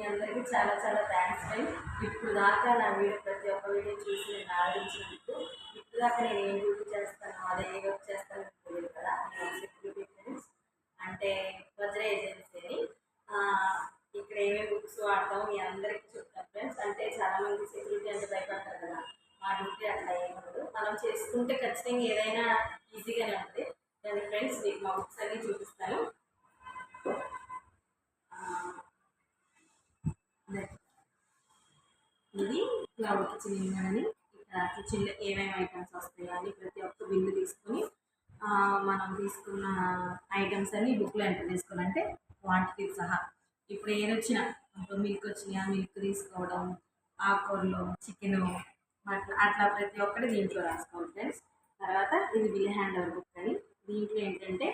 మీ అందరికీ చాలా చాలా థ్యాంక్స్ ఫ్రెండ్స్. ఇప్పుడు దాకా నా వీడియో ప్రతి ఒక్క వీడియో చూసి నేను ఆదరించినందుకు. ఇప్పుడు దాకా నేను ఏం డ్యూటీ చేస్తాను, అదే ఏ వర్క్ చేస్తాను తెలియదు కదా. నేను సెక్యూరిటీ ఫ్రెండ్స్ అంటే వజ్ర ఏజెన్సీ అని ఇక్కడ ఏమేమి బుక్స్ వాడతాం మీ అందరికీ చెప్తాను ఫ్రెండ్స్. అంటే చాలామంది సెక్యూరిటీ అంటే భయపడతారు కదా, మా డ్యూటీ అట్లా ఏమఉండదు. మనం చేసుకుంటే ఖచ్చితంగా ఏదైనా ఈజీగానే ఉంటుంది. దాని ఫ్రెండ్స్ మీకు మా బుక్స్ అన్నీ చూపిస్తాను. ఇది క్లౌడ్ కిచెన్ అని ఇక్కడ కిచెన్లో ఏమేమి ఐటమ్స్ వస్తాయో అని ప్రతి ఒక్క బిల్లు తీసుకొని మనం తీసుకున్న ఐటమ్స్ అన్ని బుక్లో ఎంటర్ చేసుకోవాలి. అంటే క్వాంటిటీ సహా ఇప్పుడు ఏదొచ్చినా ఇప్పుడు మిల్క్ వచ్చినాయా మిల్క్ తీసుకోవడం, ఆకుకూరలు, చికెను అట్లా అట్లా ప్రతి ఒక్కటి దీంట్లో రాసుకోవాలి ఫ్రెండ్స్. తర్వాత ఇది బిల్ హ్యాండ్ ఓవర్ బుక్ అని దీంట్లో ఏంటంటే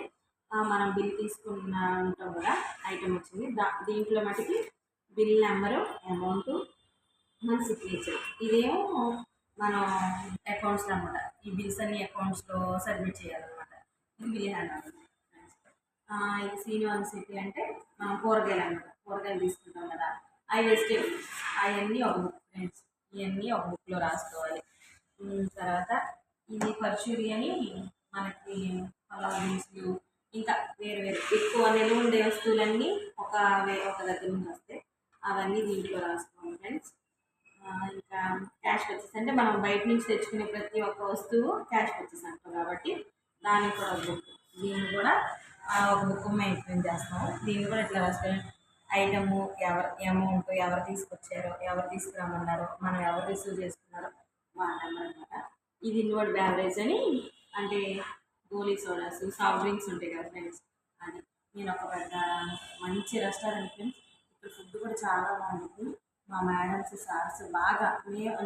మనం బిల్ తీసుకున్న ఉంటాం కదా, ఐటమ్ వచ్చింది దీంట్లో మటుకి బిల్ నెంబరు, అమౌంట్, మన సిగ్నేచర్. ఇదేమో మనం అకౌంట్స్లో అనమాట. ఈ బిల్స్ అన్ని అకౌంట్స్లో సబ్మిట్ చేయాలన్నమాట. ఇది బిల్ హ్యాండ్ ఓవర్. ఇది సీనియర్ సిటీ అంటే మనం కూరగాయలు అనమాట. కూరగాయలు తీసుకుంటాం కదా, అవి వెజిటేబుల్స్ అవన్నీ ఒక బుక్ ఫ్రెండ్స్. ఇవన్నీ ఒక బుక్లో రాసుకోవాలి. తర్వాత ఇది పర్చూరి అని మనకి పలావ్ దినుసులు ఇంకా వేరు వేరు ఎక్కువ నిలువ ఉండే వస్తువులన్నీ ఒక దగ్గర నుంచి వస్తాయి. అవన్నీ దీంట్లో రాసుకోవాలి ఫ్రెండ్స్. ఇంకా క్యాష్ పర్చేస్ అంటే మనం బయట నుంచి తెచ్చుకునే ప్రతి ఒక్క వస్తువు క్యాష్ పర్చేస్ అంటాం కాబట్టి దానికి కూడా ఒక బుక్. దీన్ని కూడా ఒక బుక్ మెయింటైన్ చేస్తాము. దీన్ని కూడా ఇట్లా రాసుకోవాలి. ఐటము, ఎవరు అమౌంట్, ఎవరు తీసుకొచ్చారో, ఎవరు తీసుకురామన్నారో, మనం ఎవరు రిసీవ్ చేసుకున్నారో వాళ్ళ నెంబర్ అనమాట. ఇది ఇన్వర్డ్ బ్యావరేజ్ అని అంటే గోలీ సోడాస్, సాఫ్ట్ డ్రింక్స్ ఉంటాయి కదా ఫ్రెండ్స్. అది నేను ఒక పెద్ద మంచి రెస్టారెంట్ ఫ్రెండ్స్. ఇక్కడ ఫుడ్ కూడా చాలా బాగుంటుంది. మా మేడమ్స్, సార్స్ బాగా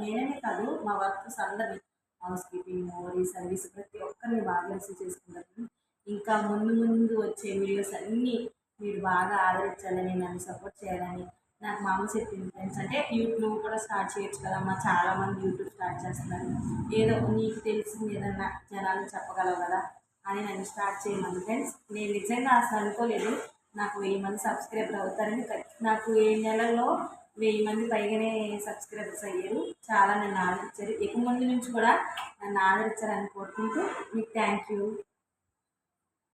నేనే కాదు మా వర్కర్స్ అందరినీ హౌస్ కీపింగ్, సర్వీస్ ప్రతి ఒక్కరిని బాగా రిసీవ్ చేసుకుంటారు. ఇంకా ముందు ముందు వచ్చే వీడియోస్ అన్నీ మీరు బాగా ఆదరించాలని, నన్ను సపోర్ట్ చేయాలని నాకు మా అమ్మ చెప్పింది ఫ్రెండ్స్. అంటే యూట్యూబ్ కూడా స్టార్ట్ చేయొచ్చు కదమ్మా, చాలామంది యూట్యూబ్ స్టార్ట్ చేస్తున్నారు, ఏదో నీకు తెలిసింది ఏదన్నా జనాలు చెప్పగలవు కదా అని నన్ను స్టార్ట్ చేయమని ఫ్రెండ్స్. నేను నిజంగా అసలు అనుకోలేదు నాకు 1000 మంది సబ్స్క్రైబర్ అవుతారని. నాకు 7 నెలల్లో 1000 మంది పైగానే సబ్స్క్రైబర్స్ అయ్యారు. చాలా నన్ను ఆదరించారు. ఎక్కువ మంది నుంచి కూడా నన్ను ఆదరించాలని కోరుకుంటూ మీకు థ్యాంక్ యూ.